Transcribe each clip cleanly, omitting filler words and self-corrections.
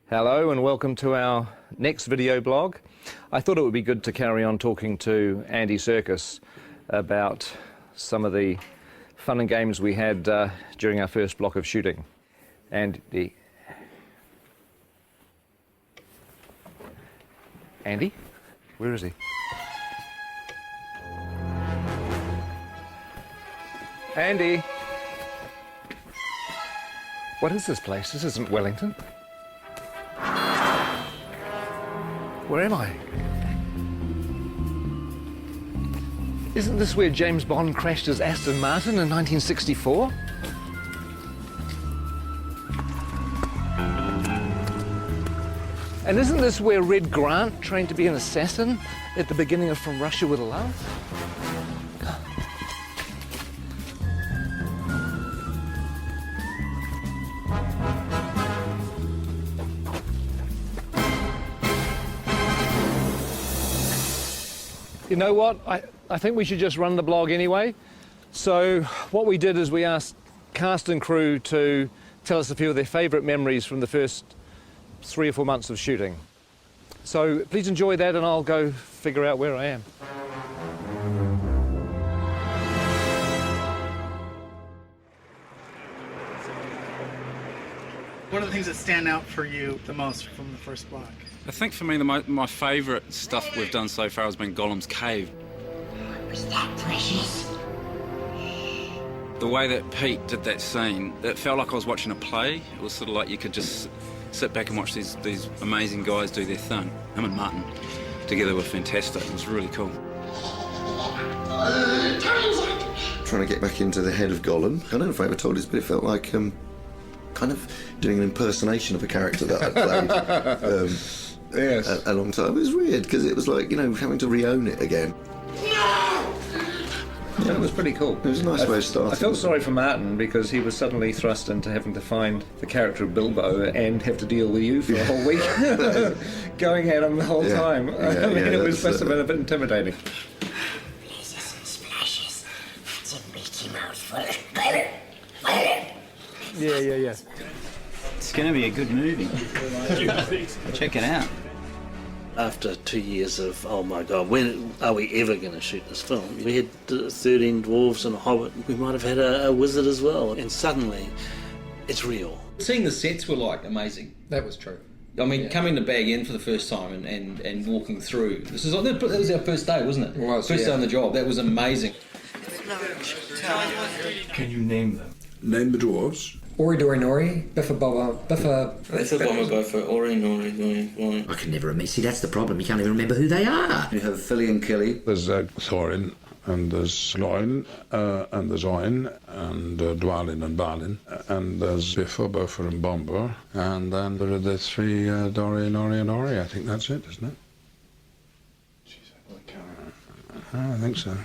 Hello and welcome to our next video blog. I thought it would be good to carry on talking to Andy Serkis about some of the fun and games we had during our first block of shooting. Andy? Where is he? Andy? What is this place? This isn't Wellington. Where am I? Isn't this where James Bond crashed his Aston Martin in 1964? And isn't this where Red Grant trained to be an assassin at the beginning of From Russia with Love? You know what? I think we should just run the blog anyway. So what we did is we asked cast and crew to tell us a few of their favourite memories from the first 3 or 4 months of shooting. So please enjoy that and I'll go figure out where I am. What are the things that stand out for you the most from the first block? I think for me, my favourite stuff we've done so far has been Gollum's cave. Was that precious? The way that Pete did that scene, it felt like I was watching a play. It was sort of like you could just sit back and watch these amazing guys do their thing. Him and Martin together were fantastic. It was really cool. Trying to get back into the head of Gollum. I don't know if I ever told this, but it felt like kind of doing an impersonation of a character that I'd played. Yes. A long time. It was weird because it was like, you know, having to re-own it again. Yeah, it was pretty cool. It was a nice way of starting. I felt sorry for Martin because he was suddenly thrust into having to find the character of Bilbo and have to deal with you for a whole week, going at him the whole time. I mean, it was must have been a bit intimidating. Blizzes and splashes. That's a meaty mouthful. Yeah. It's going to be a good movie. Check it out. After 2 years of, oh my God, when are we ever going to shoot this film? We had 13 dwarves and a hobbit. We might have had a wizard as well. And suddenly, it's real. Seeing the sets were like amazing. That was true. I mean, coming to Bag End for the first time and walking through. That was our first day, wasn't it? It was, First day on the job. That was amazing. Can you name them? Name the dwarves. Ori Dori Nori, Biffa Bobba, Biffa... Biffa Bobba Buffa, Ori Nori Nori. I can never remember. See, that's the problem. You can't even remember who they are. You have Philly and Killy. There's Thorin, and there's Gloin, and there's Oin, and Dwalin and Balin, and there's Biffa, Boffer and Bomber, and then there are the three Dori, Nori and Ori. I think that's it, isn't it? I think so.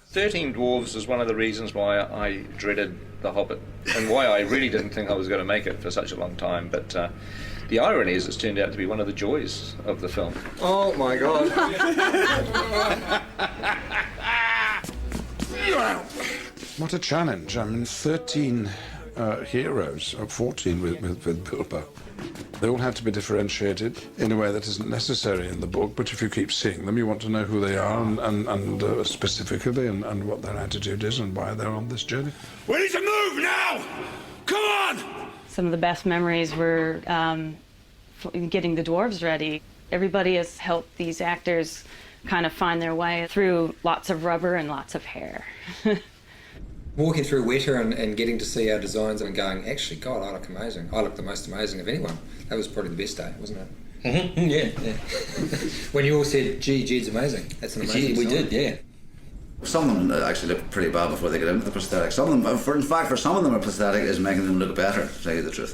13 Dwarves is one of the reasons why I dreaded The Hobbit and why I really didn't think I was going to make it for such a long time. But the irony is it's turned out to be one of the joys of the film. Oh my God. What a challenge. I mean, 13 heroes, or 14 with Bilbo. They all have to be differentiated in a way that isn't necessary in the book, but if you keep seeing them, you want to know who they are and specifically and what their attitude is and why they're on this journey. We need to move now! Come on! Some of the best memories were getting the dwarves ready. Everybody has helped these actors kind of find their way through lots of rubber and lots of hair. Walking through Weta and getting to see our designs and going, actually, God, I look amazing. I look the most amazing of anyone. That was probably the best day, wasn't it? Mm-hmm. Yeah. When you all said, gee, Jed's amazing. That's an amazing We design. did, yeah. Some of them actually looked pretty bad before they got into the prosthetic. Some of them, in fact, for some of them, a prosthetic is making them look better, to tell you the truth,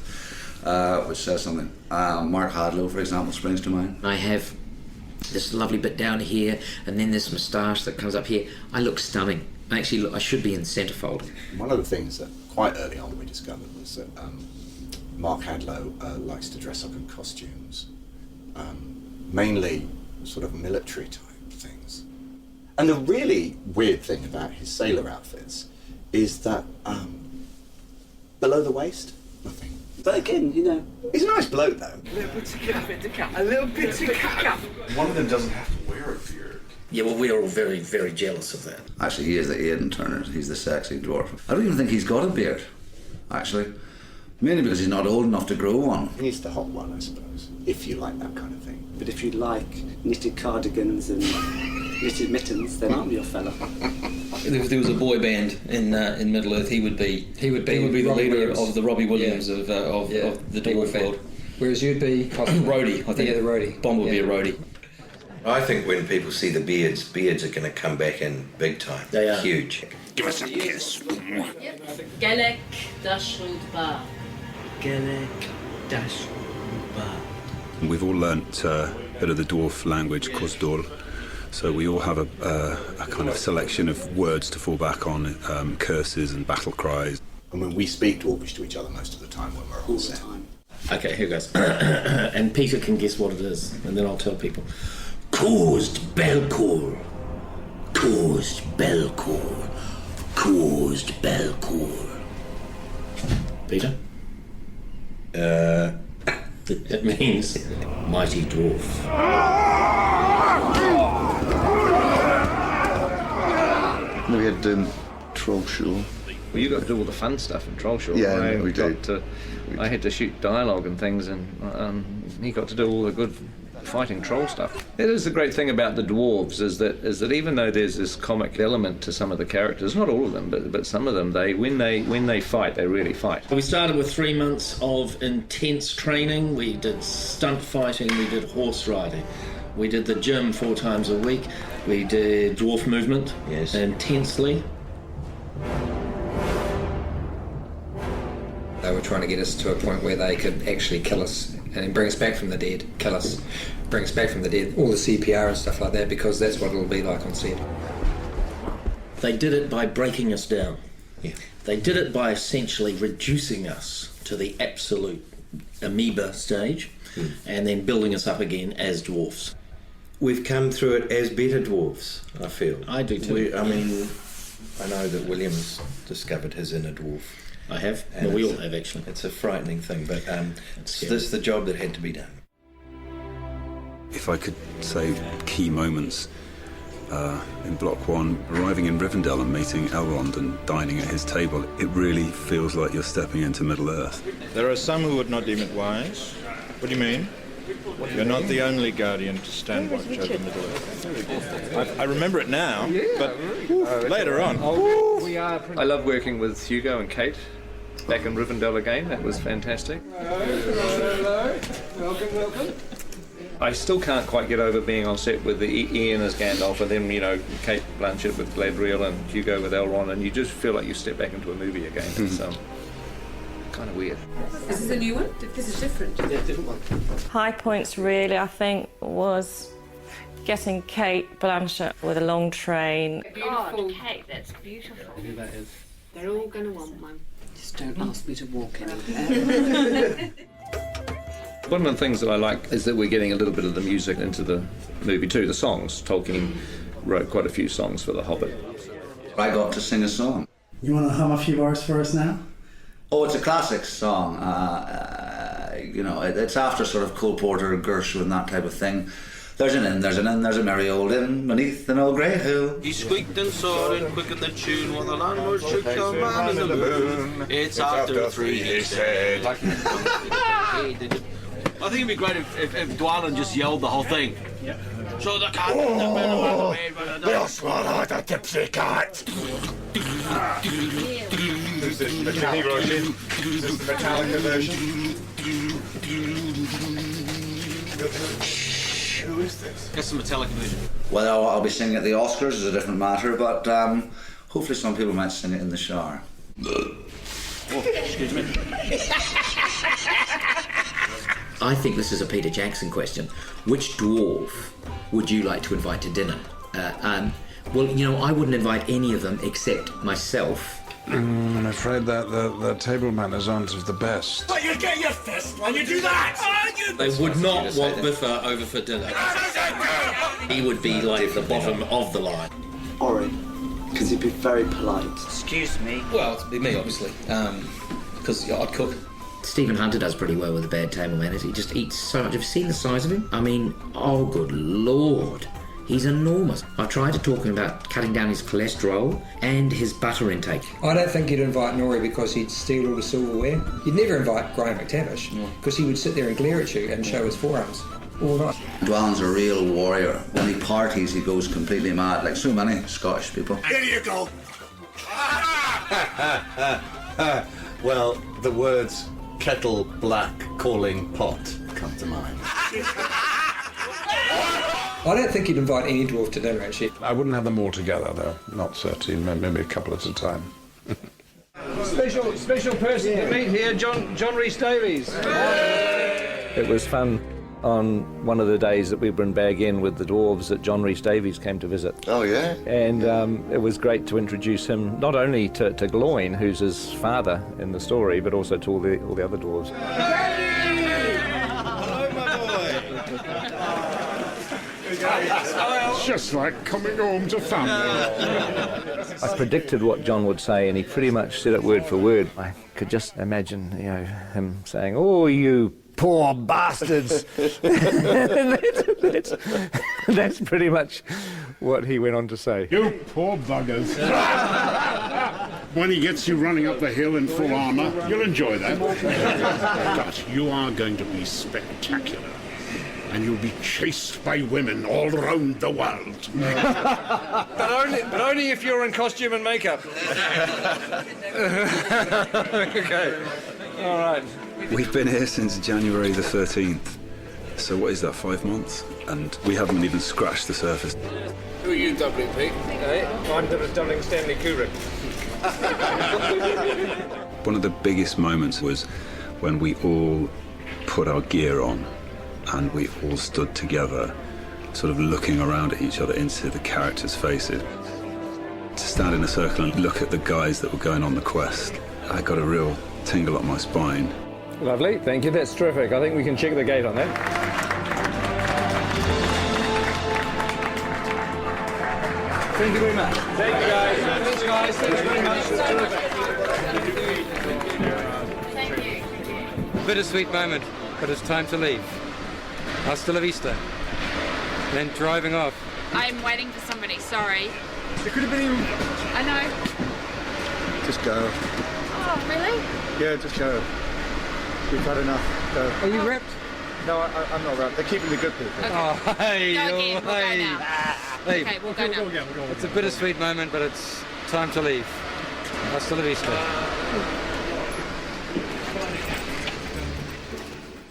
which says something. Mark Hadlow, for example, springs to mind. I have this lovely bit down here, and then this moustache that comes up here. I look stunning. Actually, look, I should be in centrefold. One of the things that quite early on we discovered was that Mark Hadlow likes to dress up in costumes, mainly sort of military type things. And the really weird thing about his sailor outfits is that below the waist, nothing. But again, you know, he's a nice bloke though. A little bit of cap. A little bit of cap. One of them doesn't have to wear a beard. Yeah, well, we're all very, very jealous of that. Actually, he is the Aidan Turner. He's the sexy dwarf. I don't even think he's got a beard, actually. Mainly because he's not old enough to grow one. He's the hot one, I suppose, if you like that kind of thing. But if you like knitted cardigans and knitted mittens, then I'm your fella. If there was a boy band in Middle Earth, he would be the leader Williams. of the Robbie Williams of the dwarf world. Whereas you'd be roadie, I think. Yeah, the roadie. Bond would be a roadie. I think when people see the beards are going to come back in big time. They are. Huge. Give us a kiss. Gelek Dashulba. Gelek Dashulba. We've all learnt a bit of the dwarf language, Kosdol, so we all have a kind of selection of words to fall back on, curses and battle cries. And when we speak Dwarvish to each other most of the time when we're all set. Okay, here goes. And Peter can guess what it is, and then I'll tell people. Caused Belcour. Caused Belcour. Caused Belcour. Peter? It means mighty dwarf. We had Troll Show. Well, you got to do all the fun stuff in Troll Show. Yeah, we did. I had to shoot dialogue and things, and he got to do all the good fighting troll stuff. It is the great thing about the dwarves is that even though there's this comic element to some of the characters, not all of them, but some of them, when they fight, they really fight. We started with 3 months of intense training. We did stunt fighting, we did horse riding. We did the gym 4 times a week. We did dwarf movement intensely. They were trying to get us to a point where they could actually kill us and bring us back from the dead, kill us, bring us back from the dead, all the CPR and stuff like that, because that's what it'll be like on set. They did it by breaking us down. Yeah. They did it by essentially reducing us to the absolute amoeba stage and then building us up again as dwarfs. We've come through it as better dwarfs, I feel. I do too. I know that William's discovered his inner dwarf. I have. Well, we all have, actually. It's a frightening thing, but this is the job that had to be done. If I could say key moments in Block 1, arriving in Rivendell and meeting Elrond and dining at his table, it really feels like you're stepping into Middle-earth. There are some who would not deem it wise. What do you mean? You're not the only guardian to stand watch over Middle-earth. I remember it now, but later on. I love working with Hugo and Kate back in Rivendell again. That was fantastic. Hello. Welcome. I still can't quite get over being on set with Ian as Gandalf and then, Kate Blanchett with Galadriel and Hugo with Elrond, and you just feel like you step back into a movie again. It's kind of weird. Is this a new one? This is different. Yeah, different one. High points really, I think, was getting Kate Blanchett with a long train. Beautiful. Kate, that's beautiful. That is. They're all going to want one. Just don't ask me to walk anywhere. One of the things that I like is that we're getting a little bit of the music into the movie too, the songs. Tolkien wrote quite a few songs for The Hobbit. I got to sing a song. You want to hum a few bars for us now? Oh, it's a classic song. It's after sort of Cole Porter, Gershwin, that type of thing. There's an inn, there's a merry old inn beneath an old grey hill. He squeaked and soared and quickened the tune while the landlord shook your man in the moon. It's after 3, he said. I think it'd be great if Dwalin just yelled the whole thing. So the cat They'll swallow the tipsy cat. Is this the Kenny version? Is this the Metallica version? Who is this? That's the Metallica version. Well, I'll be singing at the Oscars is a different matter, but hopefully some people might sing it in the shower. Excuse me. I think this is a Peter Jackson question. Which dwarf would you like to invite to dinner? Well, I wouldn't invite any of them except myself. I'm afraid that the table manners aren't of the best. But you get your fist when you do that! They would not want Biffa over for dinner. He would be like the bottom of the line. Ori, because he'd be very polite. Excuse me. Well, it'd be me, obviously, because I'd cook. Stephen Hunter does pretty well with the bad table manners. He just eats so much. Have you seen the size of him? I mean, oh good lord. He's enormous. I tried to talk him about cutting down his cholesterol and his butter intake. I don't think you'd invite Norrie because he'd steal all the silverware. You'd never invite Graham McTavish because he would sit there and glare at you and show his forearms all night. Dwallin's a real warrior. When he parties, he goes completely mad, like so many Scottish people. Here you go. Well, the words kettle black calling pot come to mind. I don't think you'd invite any dwarf to dinner, actually. I wouldn't have them all together, though. Not 13, maybe a couple at a time. Special person to meet here, John Rhys Davies. It was fun on one of the days that we were in Bag End with the dwarves that John Rhys Davies came to visit. Oh, yeah? And it was great to introduce him not only to Gloin, who's his father in the story, but also to all the other dwarves. It's just like coming home to family. I predicted what John would say, and he pretty much said it word for word. I could just imagine, him saying, "Oh, you poor bastards." that's pretty much what he went on to say. You poor buggers. When he gets you running up the hill in full armour, you'll enjoy that. But you are going to be spectacular. And you'll be chased by women all around the world. but only if you're in costume and makeup. Okay. All right. We've been here since January the 13th. So what is that, 5 months? And we haven't even scratched the surface. Who are you doubling, Pete? I'm doubling Stanley Kubrick. One of the biggest moments was when we all put our gear on and we all stood together, sort of looking around at each other into the characters' faces. To stand in a circle and look at the guys that were going on the quest, I got a real tingle up my spine. Lovely, thank you, that's terrific. I think we can check the gate on that. Thank you very much. Thank you, guys. Thanks, guys. Thanks very much. Thank you. Bittersweet moment, but it's time to leave. Hasta la vista. Then driving off. I'm waiting for somebody, sorry. It could have been you. I know. Just go. Oh, really? Yeah, just go. We've had enough. Go. Are you wrapped? No, I'm not wrapped. They're keeping the good people. Okay. Oh, hey, Go again, we'll go now. Leave. Okay, we'll go now. It's a bittersweet moment, but it's time to leave. Hasta la vista.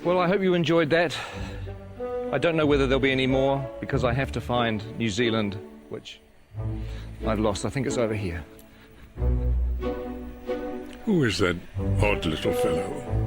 Well, I hope you enjoyed that. I don't know whether there'll be any more, because I have to find New Zealand, which I've lost. I think it's over here. Who is that odd little fellow?